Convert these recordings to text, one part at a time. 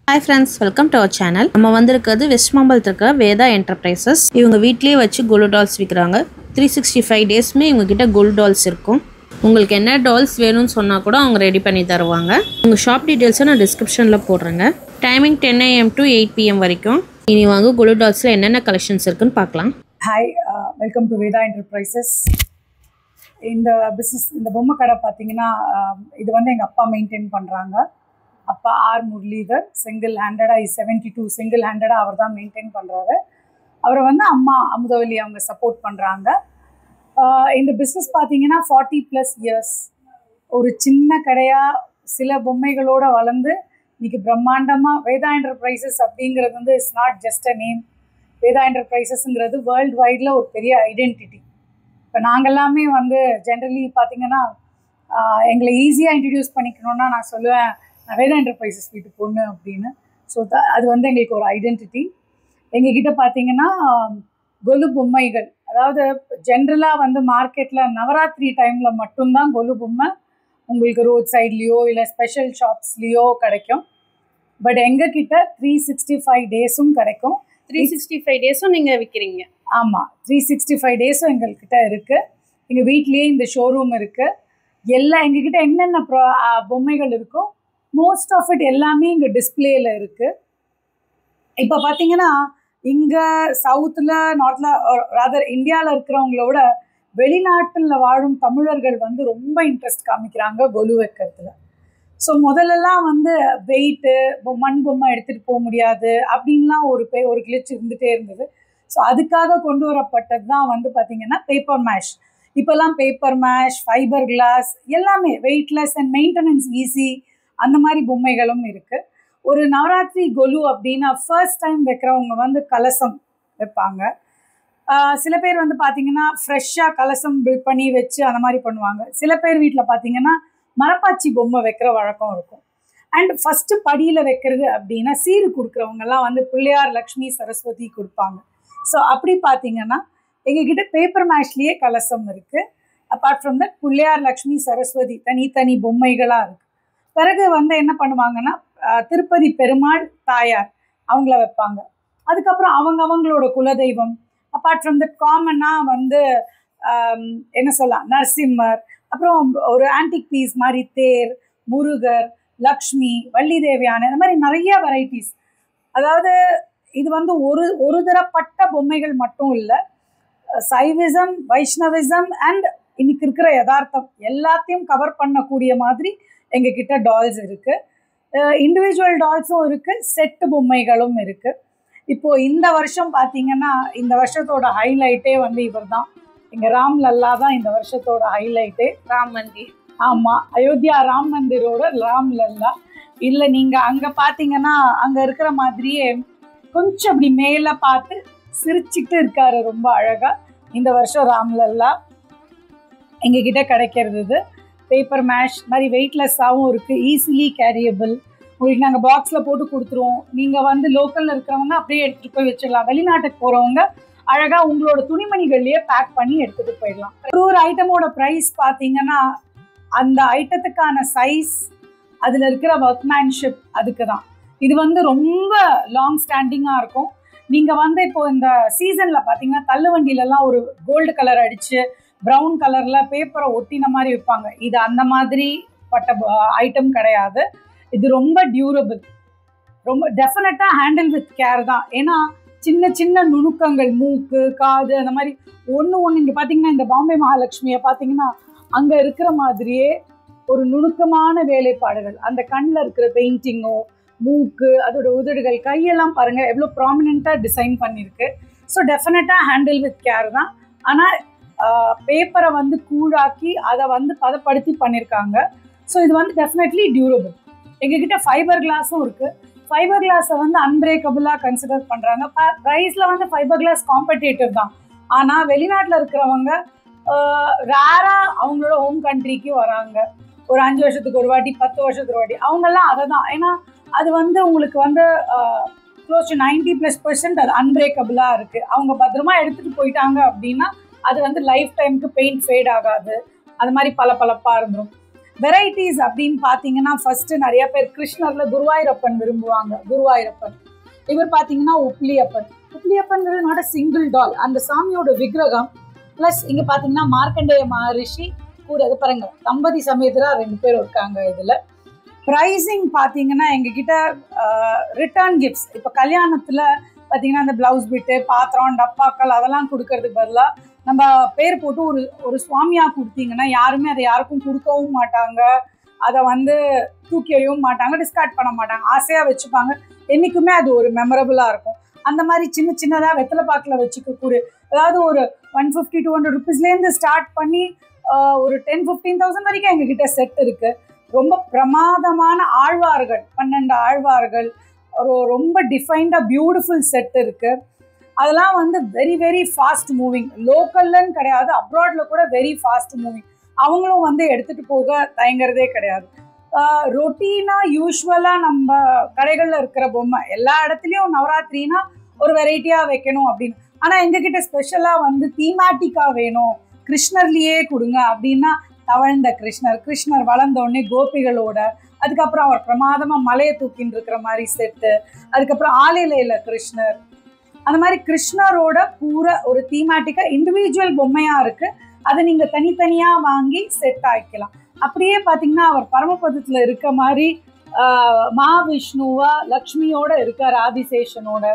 Hi friends, welcome to our channel. நம்ம வந்திருக்கிறது west மாம்பலத்தில் இருக்க வேதா என்டர்பிரைசஸ். இவங்க வீட்லயே வச்சு கோல்டு டால்ஸ் விற்கிறாங்க. 365 டேஸ்மே இவங்க கிட்ட கோல்டு டால்ஸ் இருக்கும். உங்களுக்கு என்ன டால்ஸ் வேணும்னு சொன்னால் கூட அவங்க ரெடி பண்ணி தருவாங்க. உங்கள் ஷாப் டீட்டெயில்ஸை நான் டிஸ்கிரிப்ஷனில் போடுறேங்க. டைமிங் 10 AM to 8 PM வரைக்கும். இனி வாங்க கோல்டு டால்ஸில் என்னென்ன கலெக்ஷன்ஸ் இருக்குன்னு பார்க்கலாம். Hi, welcome to Veda enterprises. இந்த பிஸ்னஸ், இந்த பொம்மை கடை பார்த்தீங்கன்னா இது வந்து எங்கள் அப்பா மெயின்டைன் பண்ணுறாங்க. அப்பா ஆர் முரளிதர் சிங்கிள் ஹேண்டடாக 72 சிங்கிள் ஹேண்டடாக அவர் தான் மெயின்டைன் பண்ணுறாரு. அவரை வந்து அம்மா அமுதவல்லி அவங்க சப்போர்ட் பண்ணுறாங்க. இந்த பிஸ்னஸ் பார்த்தீங்கன்னா 40+ இயர்ஸ் ஒரு சின்ன கடையாக சில பொம்மைகளோடு வளர்ந்து இன்றைக்கி பிரம்மாண்டமாக வேதா என்டர்பிரைசஸ் அப்படிங்கிறது வந்து it's not just a name. Veda என்டர்பிரைசஸ்ங்கிறது வேர்ல்டு வைடில் ஒரு பெரிய ஐடென்டிட்டி. இப்போ நாங்கள் எல்லாமே வந்து ஜென்ரலி பார்த்திங்கன்னா எங்களை ஈஸியாக இன்ட்ரடியூஸ் பண்ணிக்கணுன்னா நான் சொல்லுவேன் வேதா என்டர்பிரைசஸ் வீட்டு பொண்ணு அப்படின்னு. ஸோ அது வந்து எங்களுக்கு ஒரு ஐடென்டிட்டி. எங்ககிட்ட பார்த்திங்கன்னா கொலு பொம்மைகள், அதாவது ஜென்ரலாக வந்து மார்க்கெட்டில் நவராத்திரி டைமில் மட்டும்தான் கொலு பொம்மை உங்களுக்கு ரோட் சைட்லேயோ இல்லை ஸ்பெஷல் ஷாப்ஸ்லேயோ கிடைக்கும். பட் எங்ககிட்ட 365 டேஸும் கிடைக்கும். 365 டேஸும் நீங்கள் விற்கிறீங்க? ஆமாம், 365 டேஸும் எங்கள்கிட்ட இருக்குது. எங்கள் வீட்லேயே இந்த ஷோரூம் இருக்குது. எல்லாம் எங்ககிட்ட என்னென்ன பொம்மைகள் இருக்கோ மோஸ்ட் ஆஃப் இட் எல்லாமே இங்கே டிஸ்பிளேயில் இருக்குது. இப்போ பார்த்தீங்கன்னா இங்கே சவுத்தில் நார்த்தில் ராதர் இந்தியாவில் இருக்கிறவங்களோட வெளிநாட்டில் வாழும் தமிழர்கள் வந்து ரொம்ப இன்ட்ரெஸ்ட் காமிக்கிறாங்க கொலு வைக்கிறதுல. ஸோ முதல்லலாம் வந்து வெயிட்டு மண் பொம்மை எடுத்துகிட்டு போக முடியாது அப்படின்லாம் ஒரு கிளிச் இருந்துகிட்டே இருந்தது. ஸோ அதுக்காக கொண்டு வரப்பட்டது தான் வந்து பார்த்திங்கன்னா பேப்பர் மேஷ். இப்போல்லாம் பேப்பர் மேஷ், ஃபைபர் கிளாஸ் எல்லாமே வெயிட்லெஸ் அண்ட் மெயின்டெனன்ஸ் ஈஸி அந்த மாதிரி பொம்மைகளும் இருக்குது. ஒரு நவராத்திரி கொலு அப்படின்னா ஃபர்ஸ்ட் டைம் வைக்கிறவங்க வந்து கலசம் வைப்பாங்க. சில பேர் வந்து பார்த்திங்கன்னா ஃப்ரெஷ்ஷாக கலசம் பில்ட் பண்ணி வச்சு அந்த மாதிரி பண்ணுவாங்க. சில பேர் வீட்டில் பார்த்திங்கன்னா மரப்பாச்சி பொம்மை வைக்கிற வழக்கம் இருக்கும். அண்ட் ஃபஸ்ட்டு படியில் வைக்கிறது அப்படின்னா சீரு கொடுக்குறவங்கெல்லாம் வந்து பிள்ளையார், லக்ஷ்மி, சரஸ்வதி கொடுப்பாங்க. ஸோ அப்படி பார்த்திங்கன்னா எங்ககிட்ட பேப்பர் மேஷ்லேயே கலசம் இருக்குது. Apart from that Pillaiyar, Lakshmi, Saraswati தனித்தனி பொம்மைகளாக இருக்குது. பிறகு வந்து என்ன பண்ணுவாங்கன்னா திருப்பதி பெருமாள், தாயார் அவங்கள வைப்பாங்க. அதுக்கப்புறம் அவங்களோட குலதெய்வம். அப்பார்ட் ஃப்ரம் தட் காமனாக வந்து என்ன சொல்லலாம், நரசிம்மர், அப்புறம் ஒரு ஆன்டிக் பீஸ் மாதிரி தேர், முருகர், லக்ஷ்மி, வள்ளி தேவியான இந்த மாதிரி நிறைய வெரைட்டிஸ். அதாவது இது வந்து ஒரு தரப்பட்ட பொம்மைகள் மட்டும் இல்லை, சைவிசம், வைஷ்ணவிசம் அண்ட் இன்னைக்கு இருக்கிற யதார்த்தம் எல்லாத்தையும் கவர் பண்ணக்கூடிய மாதிரி எங்ககிட்ட டால்ஸ் இருக்குது. இண்டிவிஜுவல் டால்ஸும் இருக்குது, செட்டு பொம்மைகளும் இருக்குது. இப்போது இந்த வருஷம் பார்த்திங்கன்னா இந்த வருஷத்தோட ஹைலைட்டே வந்து இவர் தான், எங்கள் ராம் லல்லா தான் இந்த வருஷத்தோட ஹைலைட்டே. ராம் மந்திர். ஆமாம், அயோத்தியா ராம் மந்திரோட ராம் லல்லா. இல்லை நீங்கள் அங்கே பார்த்தீங்கன்னா அங்கே இருக்கிற மாதிரியே கொஞ்சம் அப்படி மேலே பார்த்து சிரிச்சுக்கிட்டு இருக்காரு, ரொம்ப அழகாக. இந்த வருஷம் ராம் லல்லா எங்ககிட்ட கிடைக்கிறது இது. பேப்பர் மேஷ் மாதிரி வெயிட்லெஸ்ஸாகவும் இருக்குது, ஈஸிலி கேரியபிள். உங்களுக்கு நாங்கள் பாக்ஸில் போட்டு கொடுத்துருவோம். நீங்கள் வந்து லோக்கலில் இருக்கிறவங்க அப்படியே எடுத்துகிட்டு போய் வச்சிடலாம். வெளிநாட்டுக்கு போகிறவங்க அழகாக உங்களோட துணிமணிகள்லேயே பேக் பண்ணி எடுத்துகிட்டு போயிடலாம். ஒரு ஐட்டமோட ப்ரைஸ் பார்த்தீங்கன்னா அந்த ஐட்டத்துக்கான சைஸ், அதில் இருக்கிற ஒர்க்மேன்ஷிப், அதுக்கு தான். இது வந்து ரொம்ப லாங் ஸ்டாண்டிங்காக இருக்கும். நீங்கள் வந்து இப்போது இந்த சீசனில் பார்த்தீங்கன்னா தள்ளுவண்டியிலலாம் ஒரு கோல்டு கலர் அடித்து ப்ரௌன் கலரில் பேப்பரை ஒட்டின மாதிரி வைப்பாங்க. இது அந்த மாதிரி பட்ட ஐட்டம் கிடையாது. இது ரொம்ப டியூரபிள், ரொம்ப டெஃபினட்டாக ஹேண்டில் வித் கேர் தான். ஏன்னா சின்ன சின்ன நுணுக்கங்கள், மூக்கு, காது, அந்த மாதிரி ஒன்று இங்கே பார்த்தீங்கன்னா இந்த பாம்பே மகாலட்சுமியை பார்த்தீங்கன்னா அங்கே இருக்கிற மாதிரியே ஒரு நுணுக்கமான வேலைப்பாடுகள். அந்த கண்ணில் இருக்கிற பெயிண்டிங்கோ, மூக்கு, அதோட உதடுகள், கையெல்லாம் பாருங்கள் எவ்வளோ ப்ராமினெண்ட்டாக டிசைன் பண்ணியிருக்கு. ஸோ டெஃபினட்டாக ஹேண்டில் வித் கேர் தான். ஆனால் பேப்பரை வந்து கூழாக்கி அதை வந்து பதப்படுத்தி பண்ணியிருக்காங்க. ஸோ இது வந்து டெஃபினெட்லி டியூரபிள். எங்ககிட்ட ஃபைபர் கிளாஸும் இருக்குது. ஃபைபர் கிளாஸை வந்து அன்பிரேக்கபிளாக கன்சிடர் பண்ணுறாங்க. ப்ரைஸில் வந்து ஃபைபர் கிளாஸ் காம்படேட்டிவ் தான். ஆனால் வெளிநாட்டில் இருக்கிறவங்க ரேராக அவங்களோட ஹோம் கண்ட்ரிக்கு வராங்க. ஒரு 5 வருஷத்துக்கு ஒரு வாட்டி, 10 வருஷத்துக்கு ஒரு வாட்டி, அவங்கெல்லாம் அதை தான். ஏன்னா அது வந்து உங்களுக்கு வந்து க்ளோஸ் டு 90+% அது அன்பிரேக்கபிளாக இருக்குது. அவங்க பத்திரமா எடுத்துகிட்டு போயிட்டாங்க அப்படின்னா அது வந்து லைஃப் டைமுக்கு பெயிண்ட் ஃபேட் ஆகாது, அது மாதிரி பளபளப்பாக இருந்துடும். வெரைட்டிஸ் அப்படின்னு பார்த்தீங்கன்னா ஃபர்ஸ்ட் நிறைய பேர் கிருஷ்ணர்ல குருவாயூரப்பன் விரும்புவாங்க. குருவாயூரப்பன் இவர் பார்த்தீங்கன்னா உப்ளியப்பன். உப்ளியப்பன்கிறது நாட் அ சிங்கிள் டால், அந்த சாமியோட விக்கிரகம். ப்ளஸ் இங்கே பார்த்தீங்கன்னா மார்க்கண்டேய மகரிஷி கூட அது பாருங்க தம்பதி சமேதரா 2 பேர் இருக்காங்க. இதில் ப்ரைஸிங் பார்த்தீங்கன்னா எங்ககிட்ட ரிட்டர்ன் கிஃப்ட்ஸ், இப்போ கல்யாணத்தில் பார்த்தீங்கன்னா அந்த ப்ளவுஸ் பிட்டு, பாத்திரம், டப்பாக்கள் அதெல்லாம் கொடுக்கறதுக்கு பதிலாக நம்ம பேர் போட்டு ஒரு சுவாமியாக கொடுத்தீங்கன்னா யாருமே அதை யாருக்கும் கொடுக்கவும் மாட்டாங்க, அதை வந்து தூக்கி எறியவும் மாட்டாங்க, டிஸ்கார்ட் பண்ண மாட்டாங்க, ஆசையாக வச்சுப்பாங்க. என்றைக்குமே அது ஒரு மெமரபுளாக இருக்கும். அந்த மாதிரி சின்ன சின்னதாக வெத்தலை பாக்கில் வச்சுக்கக்கூடிய, அதாவது ஒரு 150-200 ருபீஸ்லேருந்து ஸ்டார்ட் பண்ணி ஒரு 10,000-15,000 வரைக்கும் எங்ககிட்ட செட் இருக்குது. ரொம்ப பிரமாதமான ஆழ்வார்கள், 12 ஆழ்வார்கள், ரொம்ப டிஃபைன்டாக பியூட்டிஃபுல் செட் இருக்குது. அதெல்லாம் வந்து வெரி வெரி ஃபாஸ்ட் மூவிங். லோக்கல்லன்னு கிடையாது, அப்ராடில் கூட வெரி ஃபாஸ்ட் மூவிங். அவங்களும் வந்து எடுத்துகிட்டு போக தயங்குறதே கிடையாது. ரொட்டீனாக யூஸ்வலாக நம்ம கடைகளில் இருக்கிற பொம்மை எல்லா இடத்துலையும் நவராத்திரினா ஒரு வெரைட்டியாக வைக்கணும் அப்படின்னு. ஆனால் எங்ககிட்ட ஸ்பெஷலாக வந்து தீமேட்டிக்காக வேணும், கிருஷ்ணர்லேயே கொடுங்க அப்படின்னா தவழ்ந்த கிருஷ்ணர் வளர்ந்தோடனே கோபிகளோட, அதுக்கப்புறம் அவர் பிரமாதமாக மலையை தூக்கின்னு இருக்கிற மாதிரி செட்டு, அதுக்கப்புறம் ஆலையில கிருஷ்ணர், அந்த மாதிரி கிருஷ்ணரோட பூரா ஒரு தீமேட்டிக்காக இண்டிவிஜுவல் பொம்மையாக இருக்குது. அதை நீங்கள் தனித்தனியாக வாங்கி செட் ஆகிக்கலாம். அப்படியே பார்த்தீங்கன்னா அவர் பரமபதத்தில் இருக்க மாதிரி மகாவிஷ்ணுவா லக்ஷ்மியோட இருக்கார், ஆதிசேஷனோட,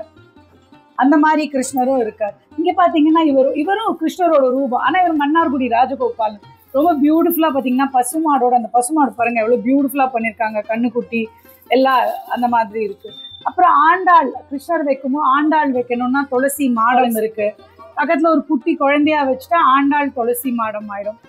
அந்த மாதிரி கிருஷ்ணரும் இருக்கார். இங்கே பார்த்தீங்கன்னா இவரும் கிருஷ்ணரோட ரூபம். ஆனால் இவர் மன்னார்குடி ராஜகோபால். ரொம்ப பியூட்டிஃபுல்லாக பார்த்தீங்கன்னா பசுமாடோட, அந்த பசுமாடு பாருங்கள் எவ்வளோ பியூட்டிஃபுல்லாக பண்ணியிருக்காங்க, கண்ணுக்குட்டி எல்லாம் அந்த மாதிரி இருக்குது. அப்புறம் ஆண்டாள், கிருஷ்ணர் வைக்கும்போது ஆண்டாள் வைக்கணும்னா துளசி மாடம் இருக்குது. பக்கத்தில் ஒரு குட்டி குழந்தையா வச்சுட்டா ஆண்டாள் துளசி மாடம் ஆயிடும்.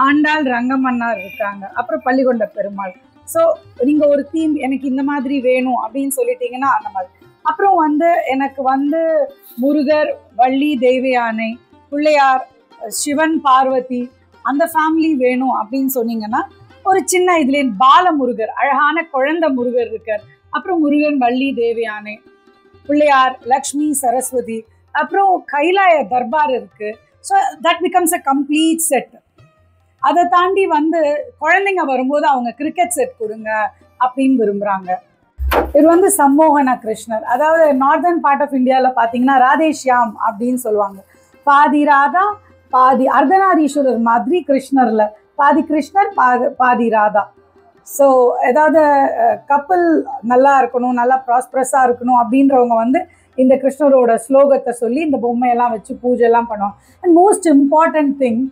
ஆண்டாள் ரங்கமன்னார் இருக்காங்க. அப்புறம் பள்ளிகொண்ட பெருமாள். ஸோ நீங்கள் ஒரு தீம் எனக்கு இந்த மாதிரி வேணும் அப்படின்னு சொல்லிட்டீங்கன்னா அந்த மாதிரி. அப்புறம் வந்து எனக்கு வந்து முருகர், வள்ளி தெய்வயானை, பிள்ளையார், சிவன், பார்வதி அந்த ஃபேமிலி வேணும் அப்படின்னு சொன்னீங்கன்னா ஒரு சின்ன இதுல பாலமுருகர், அழகான குழந்தை முருகர் இருக்கார். அப்புறம் முருகன், வள்ளி தெய்வயானை, பிள்ளையார், லக்ஷ்மி, சரஸ்வதி, அப்புறம் கைலாய தர்பார் இருக்கு. So that becomes a complete set. அதை தாண்டி வந்து குழந்தைங்க வரும்போது அவங்க கிரிக்கெட் செட் கொடுங்க அப்படின்னு விரும்புகிறாங்க. இது வந்து சம்மோகன கிருஷ்ணர், அதாவது நார்தர்ன் பார்ட் ஆஃப் இந்தியாவில் பார்த்தீங்கன்னா ராதேஷ்யாம் அப்படின்னு சொல்லுவாங்க. பாதி ராதா பாதி அர்த்தநாரீஸ்வரர் மாதிரி கிருஷ்ணரில் பாதி கிருஷ்ணர் பாதி ராதா. ஸோ ஏதாவது கப்பல் நல்லா இருக்கணும், நல்லா ப்ராஸ்பரஸாக இருக்கணும் அப்படின்றவங்க வந்து இந்த கிருஷ்ணரோட ஸ்லோகத்தை சொல்லி இந்த பொம்மையெல்லாம் வச்சு பூஜைலாம் பண்ணுவாங்க. அண்ட் மோஸ்ட் இம்பார்ட்டன்ட் திங்,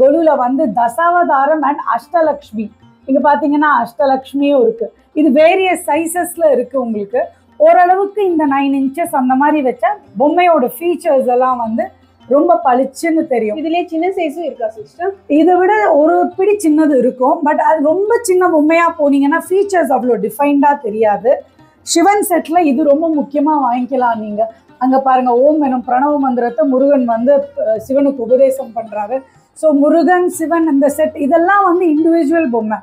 கொலுவில் வந்து தசாவதாரம் அண்ட் அஷ்டலக்ஷ்மி. இங்கே பார்த்தீங்கன்னா அஷ்டலக்ஷ்மியும் இருக்குது. இது வேரியஸ் சைஸஸில் இருக்குது. உங்களுக்கு ஓரளவுக்கு இந்த 9 inches அந்த மாதிரி வச்சா பொம்மையோட ஃபீச்சர்ஸ் எல்லாம் வந்து ரொம்ப பளிச்சுன்னு தெரியும். இதுலேயே சின்ன சைஸும் இருக்கா சிஸ்டர்? இதை விட ஒரு பிடி சின்னது இருக்கும். பட் அது ரொம்ப சின்ன பொம்மையாக போனீங்கன்னா ஃபீச்சர்ஸ் அவ்வளோ டிஃபைன்டாக தெரியாது. சிவன் செட்டில் இது ரொம்ப முக்கியமாக வாங்கிக்கலாம் நீங்கள். அங்கே பாருங்கள், ஓம் எனும் பிரணவ மந்திரத்தை முருகன் வந்து சிவனுக்கு உபதேசம் பண்ணுறாரு. ஸோ முருகன், சிவன் இந்த செட் இதெல்லாம் வந்து இண்டிவிஜுவல் பொம்மை.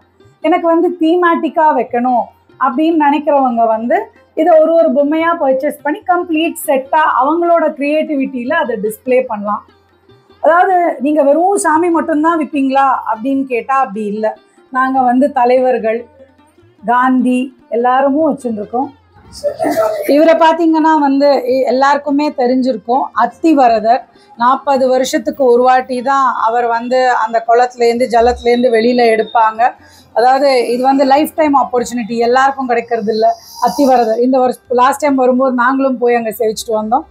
எனக்கு வந்து தீமேட்டிக்காக வைக்கணும் அப்படின்னு நினைக்கிறவங்க வந்து இதை ஒரு பொம்மையாக பர்ச்சேஸ் பண்ணி கம்ப்ளீட் செட்டாக அவங்களோட க்ரியேட்டிவிட்டியில் அதை டிஸ்பிளே பண்ணலாம். அதாவது நீங்கள் வெறும் சாமி மட்டும்தான் விற்பீங்களா அப்படின்னு கேட்டால் அப்படி இல்லை. நாங்கள் வந்து தலைவர்கள், காந்தி எல்லாருமும் வச்சுருக்கோம். இவரை பார்த்தீங்கன்னா வந்து எல்லாருக்குமே தெரிஞ்சிருக்கும், அத்திவரதர். 40 வருஷத்துக்கு ஒரு வாட்டி தான் அவர் வந்து அந்த குளத்துலேருந்து ஜலத்துலேருந்து வெளியில் எடுப்பாங்க. அதாவது இது வந்து லைஃப் டைம் ஆப்பர்ச்சுனிட்டி, எல்லாருக்கும் கிடைக்கிறது இல்லை. அத்திவரதர் இந்த வருஷம் லாஸ்ட் டைம் வரும்போது நாங்களும் போய் அங்கே சேவிச்சுட்டு வந்தோம்.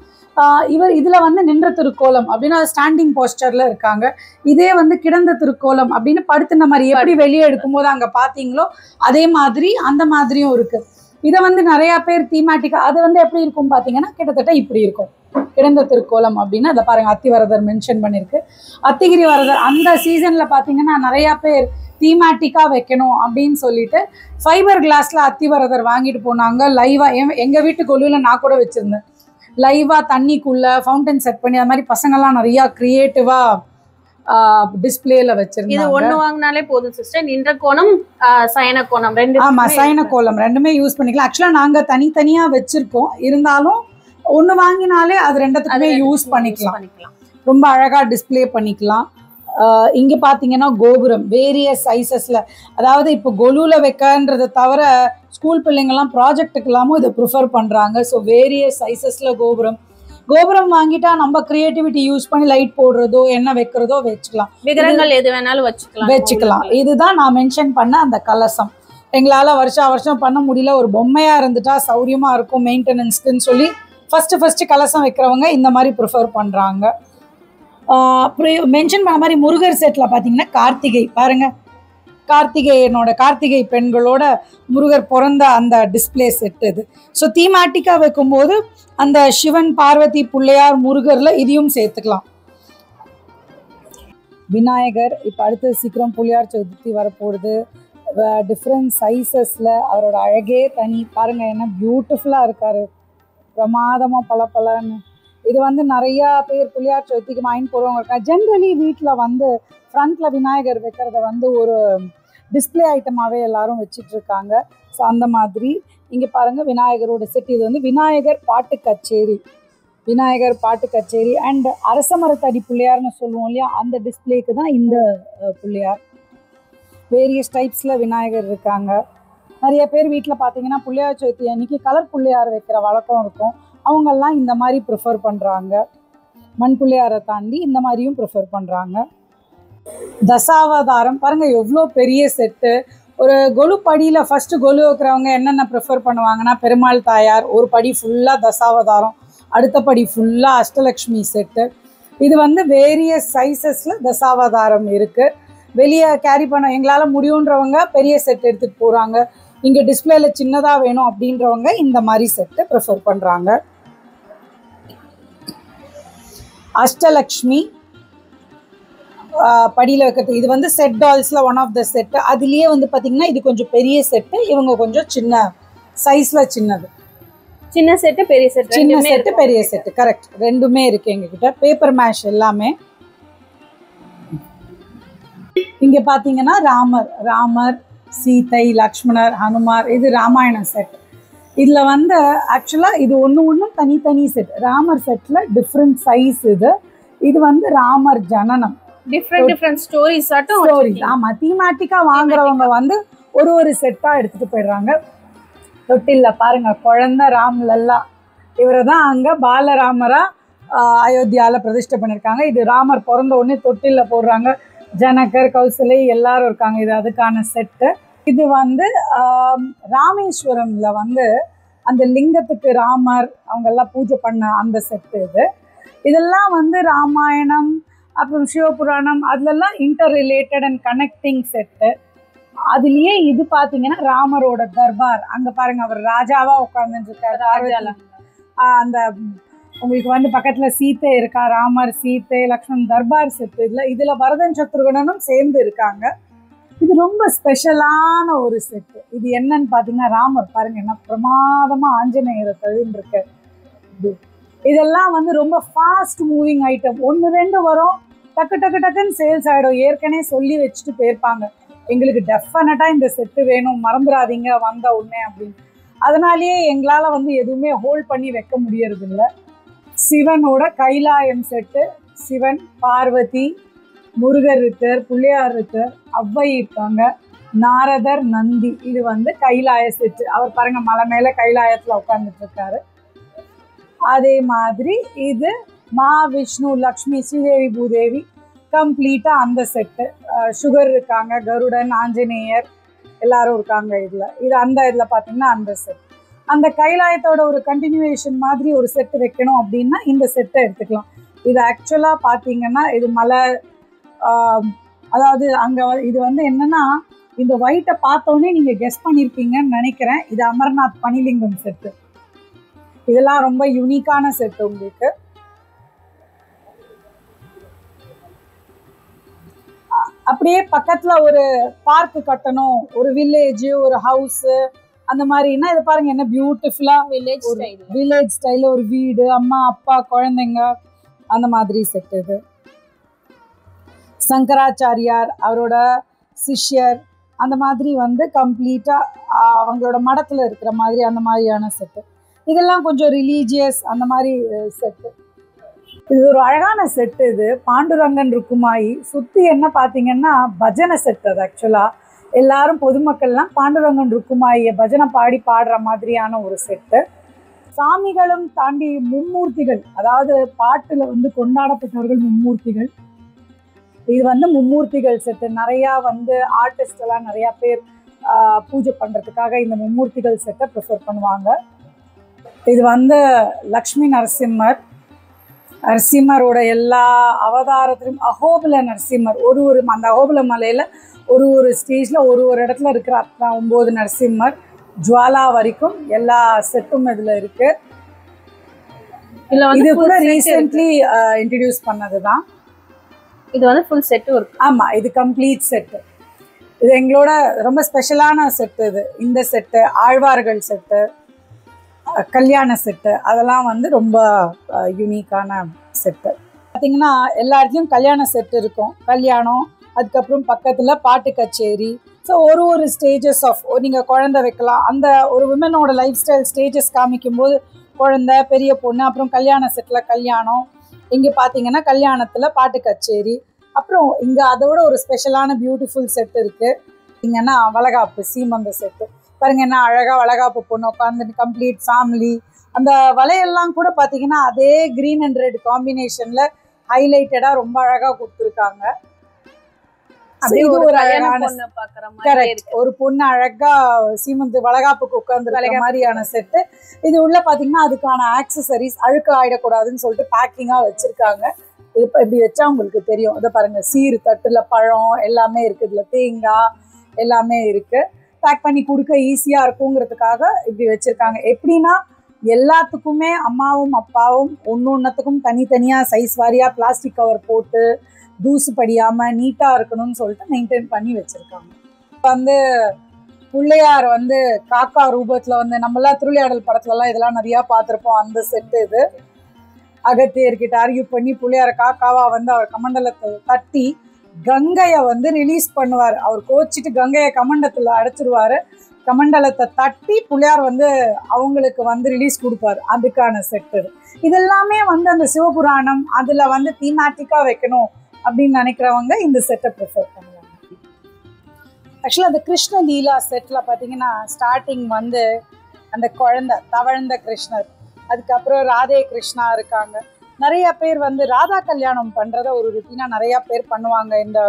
இவர் இதில் வந்து நின்ற திருக்கோலம் அப்படின்னா ஸ்டாண்டிங் போஸ்டரில் இருக்காங்க. இதே வந்து கிடந்த திருக்கோலம் அப்படின்னு படுத்துன மாதிரி எப்படி வெளியே எடுக்கும்போது அங்கே பார்த்தீங்களோ அதே மாதிரி அந்த மாதிரியும் இருக்குது. இதை வந்து நிறையா பேர் தீமேட்டிக்காக அது வந்து எப்படி இருக்கும் பார்த்தீங்கன்னா கிட்டத்தட்ட இப்படி இருக்கும். கிடந்த திருக்கோலம் அப்படின்னு அதை பாருங்கள், அத்திவரதர் மென்ஷன் பண்ணியிருக்கு. அத்திகிரி வரதர் அந்த சீசனில் பார்த்தீங்கன்னா நிறையா பேர் தீமேட்டிக்காக வைக்கணும் அப்படின்னு சொல்லிட்டு ஃபைபர் கிளாஸில் அத்திவரதர் வாங்கிட்டு போனாங்க. லைவாக எங்கள் வீட்டு கொலுவில் நான் கூட வச்சுருந்தேன். லைவாக தண்ணிக்குள்ளே ஃபவுண்டன் செட் பண்ணி அது மாதிரி பசங்கள்லாம் நிறையா க்ரியேட்டிவாக டிஸ்பிளேல வச்சிருந்தாங்க. இது ஒண்ணு வாங்கினாலே போதும் சிஸ்டர். நின்ற கோணம், சயன கோணம் ரெண்டு. ஆமா, சயன கோலம் ரெண்டுமே யூஸ் பண்ணிக்கலாம். ஆக்சுவலா நாங்க தனித்தனியா வச்சிருக்கோம், இருந்தாலும் ஒண்ணு வாங்கினாலே அது ரெண்டுத்துக்குமே யூஸ் பண்ணிக்கலாம். ரொம்ப அழகா டிஸ்பிளே பண்ணிக்கலாம். இங்கே பார்த்தீங்கன்னா கோபுரம் வேரியஸ் சைஸஸில், அதாவது இப்போ கொலுவில் வைக்கன்றதை தவிர ஸ்கூல் பிள்ளைங்கள்லாம் ப்ராஜெக்ட்டுக்கெல்லாமும் இதை ப்ரிஃபர் பண்ணுறாங்க. ஸோ வேரியஸ் சைஸஸில் கோபுரம் வாங்கிட்டா நம்ம கிரியேட்டிவிட்டி யூஸ் பண்ணி லைட் போடுறதோ என்ன வைக்கிறதோ வச்சுக்கலாம். விக்கிரங்கள் எது வேணாலும் வச்சுக்கலாம். இதுதான் நான் மென்ஷன் பண்ண அந்த கலசம். எங்களால் வருஷம் பண்ண முடியல, ஒரு பொம்மையாக இருந்துட்டா சௌரியமாக இருக்கும் மெயின்டெனன்ஸ்க்குன்னு சொல்லி ஃபஸ்ட்டு கலசம் வைக்கிறவங்க இந்த மாதிரி ப்ரிஃபர் பண்ணுறாங்க. அப்புறம் மென்ஷன் பண்ண மாதிரி முருகர் செட்டில் பார்த்தீங்கன்னா கார்த்திகை பாருங்கள், கார்த்திகை பெண்களோட முருகர் பிறந்த அந்த டிஸ்பிளே செட் இது. ஸோ தீமேட்டிக்காக வைக்கும்போது அந்த சிவன் பார்வதி பிள்ளையார் முருகரில் இதையும் சேர்த்துக்கலாம். விநாயகர் இப்போ அடுத்து சீக்கிரம் புள்ளியார் சதுர்த்தி வரப்போகுது. டிஃப்ரெண்ட் சைஸஸில் அவரோட அழகே தனி. பாருங்கள் என்ன பியூட்டிஃபுல்லாக இருக்கார், பிரமாதமாக பளபளன்னு. இது வந்து நிறையா பேர் புள்ளியார் சதுர்த்திக்கு வாங்கி போடுறவங்க இருக்காங்க. ஜென்ரலி வீட்டில் வந்து ஃப்ரண்ட்டில் விநாயகர் வைக்கிறத வந்து ஒரு டிஸ்பிளே ஐட்டமாகவே எல்லாரும் வச்சிட்ருக்காங்க. ஸோ அந்த மாதிரி இங்கே பாருங்கள் விநாயகரோட செட். இது வந்து விநாயகர் பாட்டு கச்சேரி அண்ட் அரசமரத்தடி பிள்ளையார்னு சொல்லுவோம் இல்லையா, அந்த டிஸ்பிளேக்கு தான் இந்த பிள்ளையார். வேரியஸ் டைப்ஸில் விநாயகர் இருக்காங்க. நிறைய பேர் வீட்டில் பார்த்தீங்கன்னா புள்ளியார் சதுர்த்தி அன்றைக்கி கலர் பிள்ளையார் வைக்கிற வழக்கம் இருக்கும். அவங்கெல்லாம் இந்த மாதிரி ப்ரிஃபர் பண்ணுறாங்க. மண் பிள்ளையாரை தாண்டி இந்த மாதிரியும் ப்ரிஃபர் பண்ணுறாங்க. தசாவதாரம் பாருங்கள் எவ்வளோ பெரிய செட்டு. ஒரு கொலு படியில் ஃபஸ்ட்டு கொலு வைக்கிறவங்க என்னென்ன ப்ரிஃபர் பண்ணுவாங்கன்னா பெருமாள் தாயார் ஒரு படி ஃபுல்லாக தசாவதாரம், அடுத்த படி ஃபுல்லாக அஷ்டலக்ஷ்மி செட்டு. இது வந்து வேரியஸ் சைஸஸில் தசாவதாரம் இருக்குது. வெளியே கேரி பண்ண எங்களால் முடியுன்றவங்க பெரிய செட் எடுத்துகிட்டு போகிறாங்க. இங்கே டிஸ்பிளேல சின்னதாக வேணும் அப்படின்றவங்க இந்த மாதிரி செட்டு ப்ரிஃபர் பண்ணுறாங்க. அஷ்டலக்ஷ்மி படியில் வைக்கிறது இது வந்து செட் டால்ஸில் ஒன் ஆஃப் த செட்டு. அதுலேயே வந்து பார்த்திங்கன்னா இது கொஞ்சம் பெரிய செட்டு, இவங்க கொஞ்சம் சின்ன சைஸில் சின்னது. சின்ன செட்டு பெரிய செட்டு கரெக்ட், ரெண்டுமே இருக்குது எங்ககிட்ட. பேப்பர் மேஷ் எல்லாமே. இங்கே பார்த்தீங்கன்னா ராமர் சீதை லக்ஷ்மணர் ஹனுமார், இது ராமாயணம் செட். இதில் வந்து ஆக்சுவலாக இது ஒன்றும் தனித்தனி set. Ramar settle different size. இது வந்து ராமர் ஜனனம், டிஃப்ரெண்ட் ஸ்டோரிஸ். ஆமாம், தீமேட்டிக்காக வாங்குறவங்க வந்து ஒரு செட்டாக எடுத்துகிட்டு போயிடுறாங்க. தொட்டில்ல பாருங்கள் குழந்தை ராம்லல்லா, இவரை தான் அங்கே பாலராமராக அயோத்தியாவில் பிரதிஷ்டை பண்ணியிருக்காங்க. இது ராமர் பிறந்த உடனே தொட்டிலில் போடுறாங்க. ஜனகர் கௌசலை எல்லாரும் இருக்காங்க. இது அதுக்கான செட்டு. இது வந்து ராமேஸ்வரம்ல வந்து அந்த லிங்கத்துக்கு ராமர் அவங்கெல்லாம் பூஜை பண்ண அந்த செட்டு. இதெல்லாம் வந்து ராமாயணம் அப்புறம் சிவபுராணம் அதுலெல்லாம் inter related and connecting set. அதுலேயே இது பார்த்தீங்கன்னா ராமரோட தர்பார். அங்கே பாருங்கள் அவர் ராஜாவாக உட்காந்துருக்காரு. அந்த உங்களுக்கு வந்து பக்கத்தில் சீத்தை இருக்கா, ராமர் சீத்தை லக்ஷ்மண் தர்பார் செட்டு. இதில் பரதன் சத்ருகனனும் சேர்ந்து இருக்காங்க. இது ரொம்ப ஸ்பெஷலான ஒரு செட்டு. இது என்னன்னு பார்த்தீங்கன்னா ராமர் பாருங்கள் என்ன பிரமாதமாக ஆஞ்சநேயரை தழுவிருக்கு. இதெல்லாம் வந்து ரொம்ப ஃபாஸ்ட் மூவிங் ஐட்டம். 1-2 வரும், டக்குன்னு சேல்ஸ் ஆகிடும். ஏற்கனவே சொல்லி வச்சுட்டு போயிருப்பாங்க, எங்களுக்கு டெஃபினட்டாக இந்த செட்டு வேணும், மறந்துடாதீங்க வந்த உடனே அப்படின்னு. அதனாலேயே எங்களால் வந்து எதுவுமே ஹோல்ட் பண்ணி வைக்க முடியறதில்ல. சிவனோட கைலாயம் செட்டு, சிவன் பார்வதி முருகர் இருக்கார், பிள்ளையார் இருக்கார், அவ்வை இருக்காங்க, நாரதர் நந்தி. இது வந்து கைலாய செட்டு. அவர் பாருங்க மலை மேலே கைலாயத்தில் உட்காந்துட்டு இருக்காரு. அதே மாதிரி இது மகாவிஷ்ணு லக்ஷ்மி ஸ்ரீதேவி பூதேவி கம்ப்ளீட்டாக அந்த செட்டு. சுகர் இருக்காங்க, கருடன் ஆஞ்சநேயர் எல்லாரும் இருக்காங்க. இது அந்த இதில் பார்த்தீங்கன்னா அந்த செட். அந்த கைலாயத்தோட ஒரு கண்டினியூவேஷன் மாதிரி ஒரு செட்டு வைக்கணும் அப்படின்னா இந்த செட்டை எடுத்துக்கலாம். இது ஆக்சுவலாக பார்த்தீங்கன்னா இது மலை, அதாவது அங்கே இது வந்து என்னென்னா இந்த ஒயிட்டை பார்த்தோன்னே நீங்கள் கெஸ் பண்ணியிருப்பீங்கன்னு நினைக்கிறேன். இது அமர்நாத் பனிலிங்கம் செட்டு. இதெல்லாம் ரொம்ப யூனிக்கான செட்டு உங்களுக்கு. அப்படியே பக்கத்தில் ஒரு பார்க்கு கட்டணும், ஒரு வில்லேஜ் ஒரு ஹவுஸு அந்த மாதிரின்னா இது பாருங்க என்ன பியூட்டிஃபுல்லாக வில்லேஜ் ஸ்டைலில் ஒரு வீடு, அம்மா அப்பா குழந்தைங்க அந்த மாதிரி செட்டு. இது சங்கராச்சாரியார் அவரோட சிஷ்யர் அந்த மாதிரி வந்து கம்ப்ளீட்டாக அவங்களோட மடத்தில் இருக்கிற மாதிரி அந்த மாதிரியான செட்டு. இதெல்லாம் கொஞ்சம் ரிலீஜியஸ் அந்த மாதிரி செட்டு. இது ஒரு அழகான செட்டு. இது பாண்டுரங்கன் ருக்குமாயி சுற்றி என்ன பார்த்தீங்கன்னா பஜனை செட். அது ஆக்சுவலாக எல்லாரும் பொதுமக்கள்லாம் பாண்டுரங்கன் ருக்குமாயை பஜனை பாடுற மாதிரியான ஒரு செட்டு. சாமிகளும் தாண்டி மும்மூர்த்திகள், அதாவது பாட்டில் வந்து கொண்டாடப்பட்டவர்கள் மும்மூர்த்திகள். இது வந்து மும்மூர்த்திகள் செட்டு. நிறையா வந்து ஆர்டிஸ்ட் எல்லாம் நிறையா பேர் பூஜை பண்ணுறதுக்காக இந்த மும்மூர்த்திகள் செட்டை ப்ரிஃபர் பண்ணுவாங்க. இது வந்து லக்ஷ்மி நரசிம்மரோட எல்லா அவதாரத்திலும் அகோபில நரசிம்மர் ஒரு அந்த அகோபில மலையில் ஒரு ஸ்டேஜில் ஒரு இடத்துல இருக்கிற 9 நரசிம்மர் ஜுவாலா வரைக்கும் எல்லா செட்டும் இதில் இருக்கு. இது கூட ரீசென்ட்லி இன்ட்ரடியூஸ் பண்ணது தான். இது வந்து ஃபுல் செட்டும் இருக்கு. ஆமாம், இது கம்ப்ளீட் செட்டு. இது எங்களோட ரொம்ப ஸ்பெஷலான செட்டு. இந்த செட்டு ஆழ்வார்கள் செட்டு, கல்யாண செட்டு, அதெல்லாம் வந்து ரொம்ப யூனிக்கான செட்டு. பார்த்திங்கன்னா எல்லா இடத்துலையும் கல்யாண செட்டு இருக்கும். கல்யாணம், அதுக்கப்புறம் பக்கத்தில் பாட்டு கச்சேரி. ஸோ ஒரு ஸ்டேஜஸ் ஆஃப் நீங்கள் குழந்தை வைக்கலாம். அந்த ஒரு விமனோட லைஃப் ஸ்டைல் ஸ்டேஜஸ் காமிக்கும்போது குழந்தை, பெரிய பொண்ணு, அப்புறம் கல்யாண செட்டில் கல்யாணம். இங்கே பார்த்தீங்கன்னா கல்யாணத்தில் பாட்டு கச்சேரி. அப்புறம் இங்கே அதோட ஒரு ஸ்பெஷலான பியூட்டிஃபுல் செட்டு இருக்குது. இங்கன்னா வளகாப்பு சீமந்த செட்டு பாருங்கள், என்ன அழகாக வளகாப்பு பொண்ணு உட்காந்து கம்ப்ளீட் ஃபேமிலி. அந்த வலையெல்லாம் கூட பார்த்தீங்கன்னா அதே க்ரீன் அண்ட் ரெட் காம்பினேஷனில் ஹைலைட்டடாக ரொம்ப அழகாக கொடுத்துருக்காங்க. ஒரு பொண்ணு அழகா சீமந்து வளகாப்புக்கு உட்கார்ந்து மாதிரியான செட்டு. இது உள்ள பாத்தீங்கன்னா அதுக்கான ஆக்சசரிஸ் அழுக்க ஆயிடக்கூடாதுன்னு சொல்லிட்டு பேக்கிங்கா வச்சிருக்காங்க. இது இப்படி வச்சா உங்களுக்கு தெரியும். இதை பாருங்க, சீர் தட்டுல பழம் எல்லாமே இருக்கு, இதுல தேங்காய் எல்லாமே இருக்கு. பேக் பண்ணி கொடுக்க ஈஸியா இருக்குங்கிறதுக்காக இப்படி வச்சிருக்காங்க. எப்படின்னா எல்லாத்துக்குமே அம்மாவும் அப்பாவும் ஒன்னொன்னத்துக்கும் தனித்தனியா சைஸ் வாரியா பிளாஸ்டிக் கவர் போட்டு தூசு படியாமல் நீட்டாக இருக்கணும்னு சொல்லிட்டு மெயின்டைன் பண்ணி வச்சுருக்காங்க. வந்து பிள்ளையார் வந்து காக்கா ரூபத்தில் வந்து நம்மளாம் திருவிளையாடல் படத்துலலாம் இதெல்லாம் நிறையா பார்த்துருப்போம். அந்த செட்டு இது. அகத்தியர்கிட்ட ஆர்கியூ பண்ணி பிள்ளையார காக்காவா வந்து அவர் கமண்டலத்தை தட்டி கங்கையை வந்து ரிலீஸ் பண்ணுவார். அவர் கோச்சிட்டு கங்கையை கமண்டத்தில் அடைச்சிருவார். கமண்டலத்தை தட்டி பிள்ளையார் வந்து அவங்களுக்கு வந்து ரிலீஸ் கொடுப்பார். அதுக்கான செட்டு இதெல்லாமே வந்து அந்த சிவபுராணம் அதில் வந்து தீமேட்டிக்காக வைக்கணும் அப்படின்னு நினைக்கிறவங்க இந்த செட்டை ப்ரிஃபர் பண்ணுவாங்க. ஆக்சுவலாக அந்த கிருஷ்ண லீலா செட்டில் பார்த்தீங்கன்னா ஸ்டார்டிங் வந்து அந்த குழந்தை தவழ்ந்த கிருஷ்ணர், அதுக்கப்புறம் ராதே கிருஷ்ணா இருக்காங்க. நிறைய பேர் வந்து ராதா கல்யாணம் பண்ணுறத ஒரு ருட்டீனாக நிறையா பேர் பண்ணுவாங்க. இந்த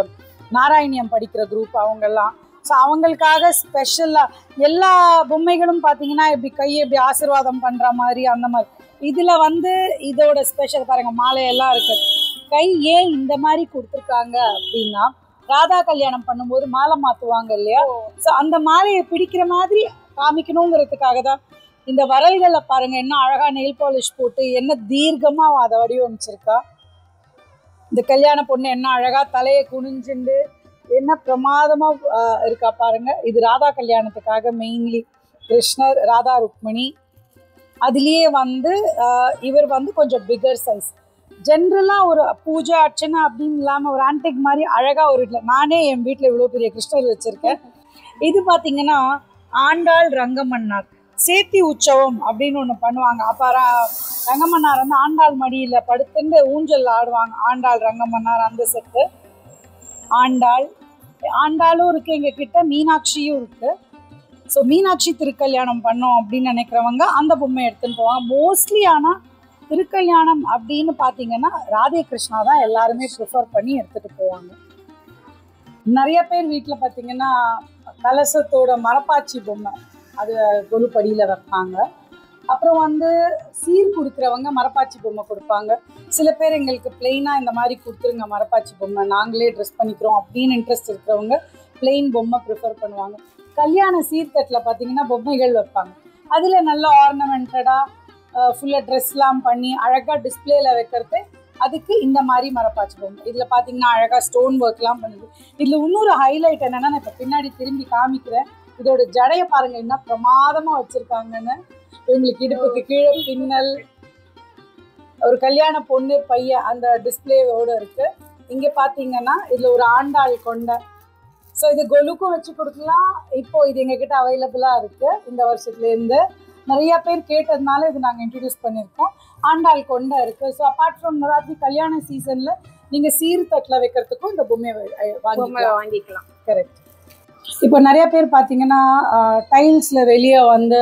நாராயணியம் படிக்கிற குரூப் அவங்கெல்லாம். ஸோ அவங்களுக்காக ஸ்பெஷலாக எல்லா பொம்மைகளும் பார்த்தீங்கன்னா இப்படி கையை இப்படி ஆசீர்வாதம் பண்ணுற மாதிரி அந்த மாதிரி. இதில் வந்து இதோட ஸ்பெஷல் பாருங்கள், மாலையெல்லாம் இருக்குது. கை ஏன் இந்த மாதிரி கொடுத்துருக்காங்க அப்படின்னா, ராதா கல்யாணம் பண்ணும்போது மாலை மாற்றுவாங்க இல்லையா, ஸோ அந்த மாலையை பிடிக்கிற மாதிரி காமிக்கணுங்கிறதுக்காக தான். இந்த வரல்களை பாருங்கள், என்ன அழகாக நெயில் பாலிஷ் போட்டு என்ன தீர்க்கமாக அதை வடிவமைச்சிருக்கா. இந்த கல்யாண பொண்ணு என்ன அழகாக தலையை குனிஞ்சுண்டு என்ன பிரமாதமாக இருக்கா பாருங்கள். இது ராதா கல்யாணத்துக்காக மெயின்லி கிருஷ்ணர் ராதா ருக்மிணி. அதுலேயே வந்து இவர் வந்து கொஞ்சம் பிகர் சைஸ். ஜென்ரலாக ஒரு பூஜை அர்ச்சனை அப்படின்னு இல்லாமல் ஒரு ஆன்டிக் மாதிரி அழகாக ஒரு வீட்டில் நானே என் வீட்டில் இவ்வளோ பெரிய கிருஷ்ணர் வச்சுருக்கேன். இது பார்த்திங்கன்னா ஆண்டாள் ரங்கமன்னார் சேத்தி உற்சவம் அப்படின்னு ஒன்று பண்ணுவாங்க. அப்போ ரங்கமன்னார் வந்து ஆண்டாள் மடியில் படுத்துட்டு ஊஞ்சல் ஆடுவாங்க. ஆண்டாள் ரங்கமன்னார் அந்த செட்டு. ஆண்டாளும் இருக்குது எங்கள் கிட்ட, மீனாட்சியும் இருக்குது. ஸோ மீனாட்சி திருக்கல்யாணம் பண்ணோம் அப்படின்னு நினைக்கிறவங்க அந்த பொம்மை எடுத்துன்னு போவாங்க மோஸ்ட்லி. ஆனால் திருக்கல்யாணம் அப்படின்னு பார்த்தீங்கன்னா ராதே கிருஷ்ணா தான் எல்லாருமே ப்ரிஃபர் பண்ணி எடுத்துகிட்டு போவாங்க. நிறைய பேர் வீட்டில் பார்த்தீங்கன்னா கலசத்தோட மரப்பாச்சி பொம்மை அது கொலுப்படியில் வைப்பாங்க. அப்புறம் வந்து சீர் கொடுக்குறவங்க மரப்பாச்சி பொம்மை கொடுப்பாங்க. சில பேர் எங்களுக்கு பிளெயினாக இந்த மாதிரி கொடுத்துருங்க மரப்பாச்சி பொம்மை, நாங்களே ட்ரெஸ் பண்ணிக்கிறோம் அப்படின்னு இன்ட்ரெஸ்ட் இருக்கிறவங்க பிளெயின் பொம்மை ப்ரிஃபர் பண்ணுவாங்க. கல்யாண சீர்தட்டில் பார்த்தீங்கன்னா பொம்மைகள் வைப்பாங்க. அதில் நல்ல ஆர்னமெண்டடாக ஃபுல்லாக ட்ரெஸ்லாம் பண்ணி அழகாக டிஸ்பிளேயில் வைக்கிறது. அதுக்கு இந்த மாதிரி மரப்பாச்சி பொம்மை. இதில் பார்த்தீங்கன்னா அழகாக ஸ்டோன் ஒர்க்லாம் பண்ணுது. இதில் இன்னொரு ஹைலைட் என்னென்னா, நான் இப்போ பின்னாடி திரும்பி காமிக்கிறேன். இதோட ஜடையை பாருங்கள் என்ன பிரமாதமாக வச்சுருக்காங்கன்னு. இவங்களுக்கு இடுப்புக்கு கீழே பின்னல், ஒரு கல்யாண பொண்ணு பையன் அந்த டிஸ்பிளேவோடு இருக்குது. இங்கே பார்த்தீங்கன்னா இதில் ஒரு ஆண்டாள் கொண்டை. ஸோ இது கொலுக்கும் வச்சு கொடுக்கலாம். இப்போது இது எங்ககிட்ட அவைலபிளாக இருக்குது. இந்த வருஷத்துலேருந்து நிறையா பேர் கேட்டதுனால இது நாங்கள் இன்ட்ரடியூஸ் பண்ணியிருக்கோம். ஆண்டாள் கொண்டை இருக்குது. ஸோ அப்பார்ட் ஃப்ரம் நவராத்திரி கல்யாண சீசனில் நீங்கள் சீர்தட்டில் வைக்கிறதுக்கும் இந்த பொம்மையை வாங்கிக்கலாம். கரெக்ட். இப்போ நிறைய பேர் பார்த்தீங்கன்னா டைல்ஸில் வெளியே வந்து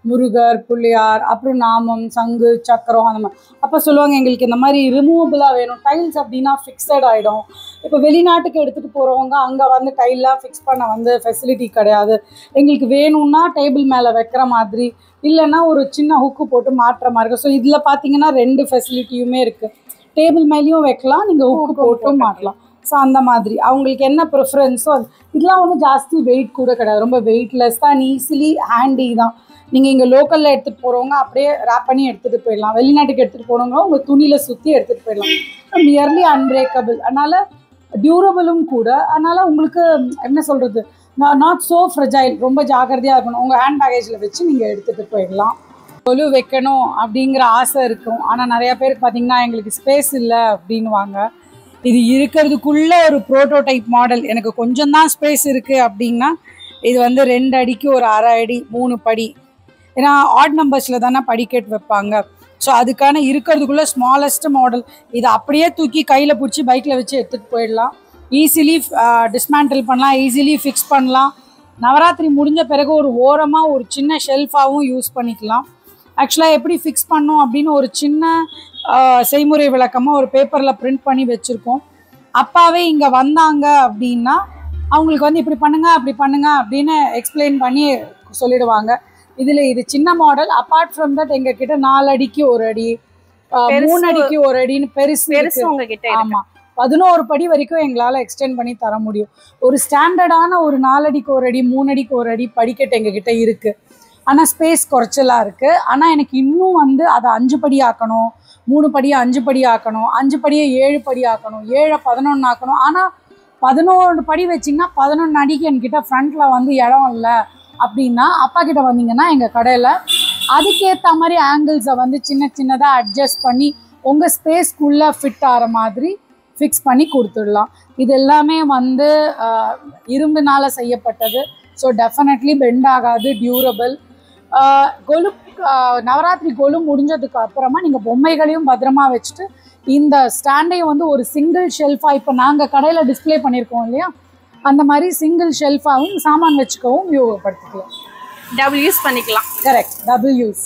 முருகர், பிள்ளையார், அப்புறம் நாமம், சங்கு, சக்கரம் அந்த மாதிரி. அப்போ சொல்லுவாங்க எங்களுக்கு இந்த மாதிரி ரிமூவபிளாக வேணும். டைல்ஸ் அப்படின்னா ஃபிக்ஸட் ஆகிடும். இப்போ வெளிநாட்டுக்கு எடுத்துகிட்டு போகிறவங்க அங்கே வந்து டைல்லாம் ஃபிக்ஸ் பண்ண வந்து ஃபெசிலிட்டி கிடையாது. எங்களுக்கு வேணும்னா டேபிள் மேலே வைக்கிற மாதிரி, இல்லைன்னா ஒரு சின்ன ஹுக்கு போட்டு மாட்டுற மாதிரி இருக்கும். ஸோ இதில் பார்த்தீங்கன்னா 2 ஃபெசிலிட்டியுமே இருக்குது. டேபிள் மேலேயும் வைக்கலாம், நீங்கள் ஹுக்கு போட்டும் மாட்டலாம். ஸோ அந்த மாதிரி அவங்களுக்கு என்ன ப்ரிஃபரன்ஸோ அது. இதெல்லாம் வந்து ஜாஸ்தி வெயிட் கூட கிடையாது, ரொம்ப வெயிட்லெஸ் தான், ஈஸிலி ஹேண்டி தான். நீங்கள் இங்கே லோக்கலில் எடுத்துகிட்டு போகிறவங்க அப்படியே ரேப் பண்ணி எடுத்துகிட்டு போயிடலாம். வெளிநாட்டுக்கு எடுத்துகிட்டு போகிறவங்க உங்கள் துணியில் சுற்றி எடுத்துகிட்டு போயிடலாம். நியர்லி அன்பிரேக்கபிள், அதனால் டியூரபிளும் கூட. அதனால் உங்களுக்கு என்ன சொல்கிறது, நாட் ஸோ ஃப்ரெஜைல், ரொம்ப ஜாக்கிரதையாக இருக்கணும். உங்கள் ஹேண்ட் பேக்கேஜில் வச்சு நீங்கள் எடுத்துகிட்டு போயிடலாம். கொலு வைக்கணும் அப்படிங்கிற ஆசை இருக்கும், ஆனால் நிறையா பேருக்கு பார்த்திங்கன்னா எங்களுக்கு ஸ்பேஸ் இல்லை அப்படின்வாங்க. இது இருக்கிறதுக்குள்ளே ஒரு ப்ரோட்டோடைப் மாடல். எனக்கு கொஞ்சம் தான் ஸ்பேஸ் இருக்குது அப்படின்னா இது வந்து 2 அடிக்கு ஒரு 1/2 அடி 3 படி. ஏன்னா ஆட் நம்பர்ஸில் தானே படிக்கட் வைப்பாங்க. ஸோ அதுக்கான இருக்கிறதுக்குள்ளே ஸ்மாலஸ்ட் மாடல். இதை அப்படியே தூக்கி கையில் பிடிச்சி பைக்கில் வச்சு எடுத்துகிட்டு போயிடலாம். ஈஸிலி டிஸ்மேண்டில் பண்ணலாம், ஈஸிலி ஃபிக்ஸ் பண்ணலாம். நவராத்திரி முடிஞ்ச பிறகு ஒரு ஓரமாக ஒரு சின்ன ஷெல்ஃபாகவும் யூஸ் பண்ணிக்கலாம். ஆக்சுவலாக எப்படி ஃபிக்ஸ் பண்ணோம் அப்படின்னு ஒரு சின்ன செய்முறை விளக்கமாக ஒரு பேப்பரில் பிரிண்ட் பண்ணி வச்சுருக்கோம். அப்பாவே இங்கே வந்தாங்க அப்படின்னா அவங்களுக்கு வந்து இப்படி பண்ணுங்க அப்படி பண்ணுங்க அப்படின்னு எக்ஸ்பிளைன் பண்ணி சொல்லிடுவாங்க. இதில் இது சின்ன மாடல். அப்பார்ட் ஃப்ரம் தட் எங்ககிட்ட 4 அடிக்கு 1 அடி, 3 அடிக்கு 1 அடின்னு பெருசு உங்ககிட்ட. ஆமாம், 11 படி வரைக்கும் எங்களால் எக்ஸ்டெண்ட் பண்ணி தர முடியும். ஒரு ஸ்டாண்டர்டான ஒரு 4 அடிக்கு 1 அடி 3 அடிக்கு 1 அடி படிக்கட்டு எங்ககிட்ட இருக்குது. ஆனால் ஸ்பேஸ் குறைச்சலாக இருக்குது. ஆனால் எனக்கு இன்னும் வந்து அதை 5 படி ஆக்கணும், 3 படியை 5 படி ஆக்கணும், 5 படியை 7 படி ஆக்கணும், 7 11 ஆக்கணும். ஆனால் 11 படி வச்சிங்கன்னா 11 அடிக்கு என்கிட்ட ஃப்ரண்ட்டில் வந்து இடம் இல்லை அப்படின்னா அப்பா கிட்ட வந்தீங்கன்னா எங்கள் கடையில் அதுக்கேற்ற மாதிரி ஆங்கிள்ஸை வந்து சின்ன சின்னதாக அட்ஜஸ்ட் பண்ணி உங்கள் ஸ்பேஸ்க்குள்ளே ஃபிட் ஆகிற மாதிரி ஃபிக்ஸ் பண்ணி கொடுத்துடலாம். இது எல்லாமே வந்து இரும்புனால் செய்யப்பட்டது. ஸோ டெஃபினெட்லி பெண்ட் ஆகாது, டியூரபிள். கொலு நவராத்திரி கொலு முடிஞ்சதுக்கு அப்புறமா நீங்கள் பொம்மைகளையும் பத்திரமா வச்சுட்டு இந்த ஸ்டாண்டையும் வந்து ஒரு சிங்கிள் ஷெல்ஃபாக இப்போ நாங்கள் கடையில் டிஸ்பிளே பண்ணியிருக்கோம் இல்லையா, அந்த மாதிரி சிங்கிள் ஷெல்ஃபாகவும் சாமான் வச்சுக்கவும் உபயோகப்படுத்திக்கலாம். டபுள் யூஸ் பண்ணிக்கலாம். Correct, double use.